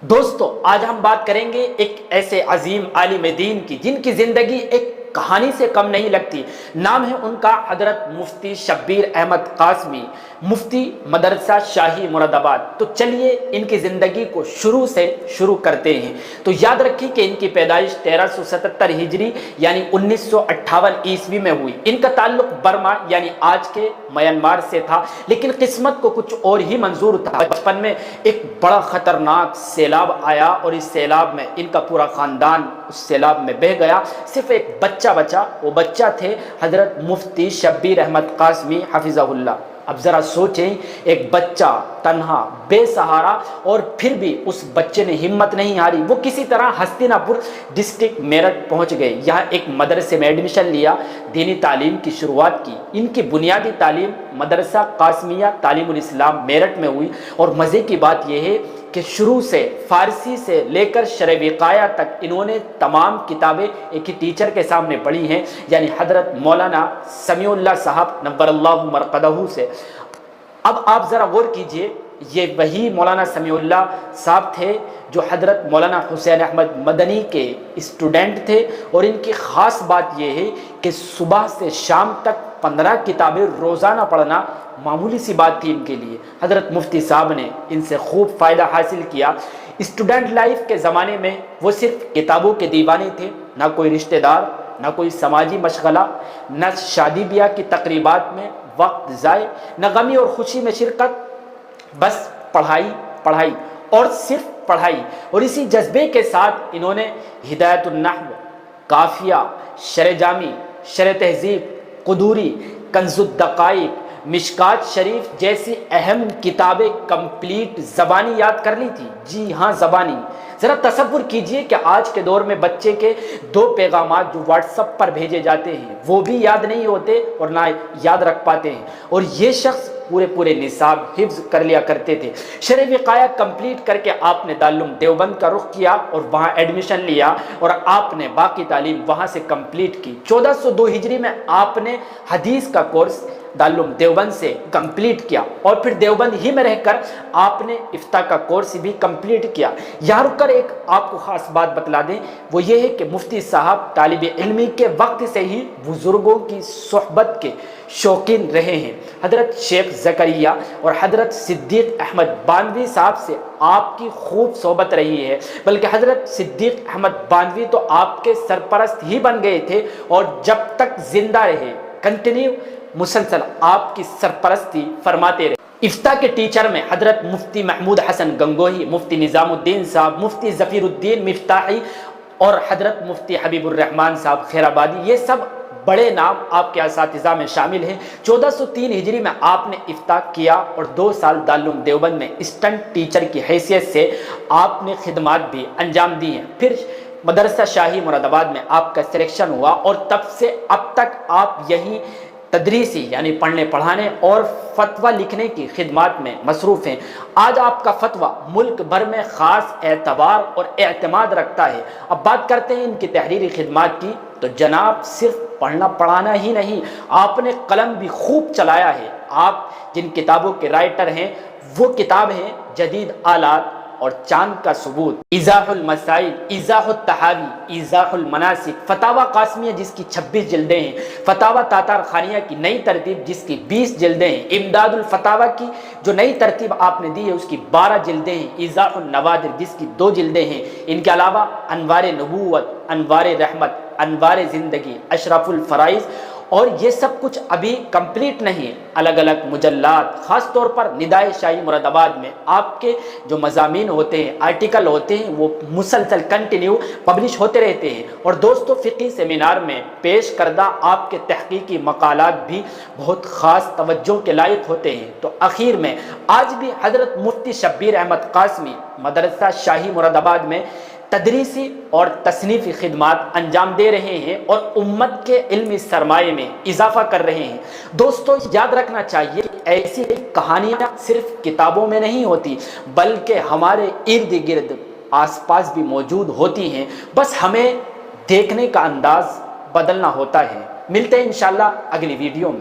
دوستو آج ہم بات کریں گے ایک ایسے عظیم عالم دین کی جن کی زندگی ایک کہانی سے کم نہیں لگتی۔ نام ہے ان کا حضرت مفتی شبیر احمد قاسمی، مفتی مدرسہ شاہی مراد آباد۔ تو چلیے ان کی زندگی کو شروع سے شروع کرتے ہیں۔ تو یاد رکھیں کہ ان کی پیدائش 1377 ہجری یعنی 1958 عیسوی میں ہوئی۔ ان کا تعلق برما یعنی آج کے میانمار سے تھا، لیکن قسمت کو کچھ اور ہی منظور تھا۔ بچپن میں ایک بڑا خطرناک سیلاب آیا اور اس سیلاب میں ان کا پورا خاندان اس سیلاب میں بہہ گیا۔ صرف ایک بچہ بچا، وہ بچہ تھے حضرت مفتی شبیر احمد قاسمی حفظہ اللہ۔ اب ذرا سوچیں، ایک بچہ تنہا بے سہارا، اور پھر بھی اس بچے نے ہمت نہیں ہاری۔ وہ کسی طرح ہستینا پور ڈسٹرکٹ میرٹھ پہنچ گئے۔ یہاں ایک مدرسے میں ایڈمیشن لیا، دینی تعلیم کی شروعات کی۔ ان کی بنیادی تعلیم مدرسہ قاسمیہ تعلیم الاسلام میرٹھ میں ہوئی، اور مزے کی بات یہ ہے کہ شروع سے فارسی سے لے کر شرع وقایہ تک انہوں نے تمام کتابیں ایک ہی ٹیچر کے سامنے پڑھی ہیں، یعنی حضرت مولانا سمیع اللہ صاحب نور اللہ مرقدہ سے۔ اب آپ ذرا غور کیجئے، یہ وہی مولانا سمیع اللہ صاحب تھے جو حضرت مولانا حسین احمد مدنی کے اسٹوڈنٹ تھے، اور ان کی خاص بات یہ ہے کہ صبح سے شام تک 15 کتابیں روزانہ پڑھنا معمولی سی بات تھی ان کے لیے۔ حضرت مفتی صاحب نے ان سے خوب فائدہ حاصل کیا۔ اسٹوڈنٹ لائف کے زمانے میں وہ صرف کتابوں کے دیوانے تھے، نہ کوئی رشتہ دار، نہ کوئی سماجی مشغلہ، نہ شادی بیاہ کی تقریبات میں وقت ضائع، نہ غمی اور خوشی میں شرکت، بس پڑھائی پڑھائی اور صرف پڑھائی۔ اور اسی جذبے کے ساتھ انہوں نے ہدایت النحو، کافیہ، شرح جامی، شرح تہذیب، قدوری، کنز الدقائق، مشکات شریف جیسی اہم کتابیں کمپلیٹ زبانی یاد کر لی تھی۔ جی ہاں، زبانی۔ ذرا تصور کیجئے کہ آج کے دور میں بچے کے 2 پیغامات جو واٹس ایپ پر بھیجے جاتے ہیں وہ بھی یاد نہیں ہوتے اور نہ یاد رکھ پاتے ہیں، اور یہ شخص پورے نصاب حفظ کر لیا کرتے تھے۔ شرع وقایہ کمپلیٹ کر کے آپ نے دارالعلوم دیوبند کا رخ کیا اور وہاں ایڈمیشن لیا، اور آپ نے باقی تعلیم وہاں سے کمپلیٹ کی۔ 1402 ہجری میں آپ نے حدیث کا کورس دارالعلوم دیوبند سے کمپلیٹ کیا، اور پھر دیوبند ہی میں رہ کر آپ نے افتاء کا کورس بھی کمپلیٹ کیا۔ یہاں رک کر ایک آپ کو خاص بات بتلا دیں، وہ یہ ہے کہ مفتی صاحب طالب علمی کے وقت سے ہی بزرگوں کی صحبت کے شوقین رہے ہیں۔ حضرت شیخ زکریا اور حضرت صدیق احمد باندوی صاحب سے آپ کی خوب صحبت رہی ہے، بلکہ حضرت صدیق احمد باندوی تو آپ کے سرپرست ہی بن گئے تھے، اور جب تک زندہ رہے کنٹینیو مسلسل آپ کی سرپرستی فرماتے رہے۔ افتاء کے ٹیچر میں حضرت مفتی محمود حسن گنگوہی، مفتی نظام الدین صاحب، مفتی ظفیر الدین مفتاحی اور حضرت مفتی حبیب الرحمن صاحب خیر آبادی، یہ سب بڑے نام آپ کے اساتذہ میں شامل ہیں۔ 1403 ہجری میں آپ نے افتاء کیا، اور 2 سال دارالعلوم دیوبند میں اسسٹنٹ ٹیچر کی حیثیت سے آپ نے خدمات بھی انجام دی ہیں۔ پھر مدرسہ شاہی مراد آباد میں آپ کا سلیکشن ہوا، اور تب سے اب تک آپ یہی تدریسی یعنی پڑھنے پڑھانے اور فتویٰ لکھنے کی خدمات میں مصروف ہیں۔ آج آپ کا فتویٰ ملک بھر میں خاص اعتبار اور اعتماد رکھتا ہے۔ اب بات کرتے ہیں ان کی تحریری خدمات کی، تو جناب صرف پڑھنا پڑھانا ہی نہیں، آپ نے قلم بھی خوب چلایا ہے۔ آپ جن کتابوں کے رائٹر ہیں وہ کتاب ہیں جدید آلات اور چاند کا ثبوت، ایضاح المسائل، ایضاح التحاوی، ایضاح المناسک، فتاوی قاسمیہ جس کی 26 جلدیں ہیں، فتاوی تاتار خانیہ کی نئی ترتیب جس کی 20 جلدیں ہیں، امداد الفتاوی کی جو نئی ترتیب آپ نے دی ہے اس کی 12 جلدیں ہیں، ایضاح النوادر جس کی 2 جلدیں ہیں۔ ان کے علاوہ انوار نبوت، انوار رحمت، انوار زندگی، اشرف الفرائض، اور یہ سب کچھ ابھی کمپلیٹ نہیں ہے۔ الگ الگ مجلات، خاص طور پر ندائے شاہی مراد آباد میں آپ کے جو مضامین ہوتے ہیں، آرٹیکل ہوتے ہیں، وہ مسلسل کنٹینیو پبلش ہوتے رہتے ہیں۔ اور دوستو فقہی سیمینار میں پیش کردہ آپ کے تحقیقی مقالات بھی بہت خاص توجہ کے لائق ہوتے ہیں۔ تو آخر میں آج بھی حضرت مفتی شبیر احمد قاسمی مدرسہ شاہی مراد آباد میں تدریسی اور تصنیفی خدمات انجام دے رہے ہیں، اور امت کے علمی سرمایے میں اضافہ کر رہے ہیں۔ دوستو یاد رکھنا چاہیے کہ ایسی کہانیاں صرف کتابوں میں نہیں ہوتی، بلکہ ہمارے ارد گرد آس پاس بھی موجود ہوتی ہیں، بس ہمیں دیکھنے کا انداز بدلنا ہوتا ہے۔ ملتے ہیں انشاءاللہ اگلی ویڈیو میں۔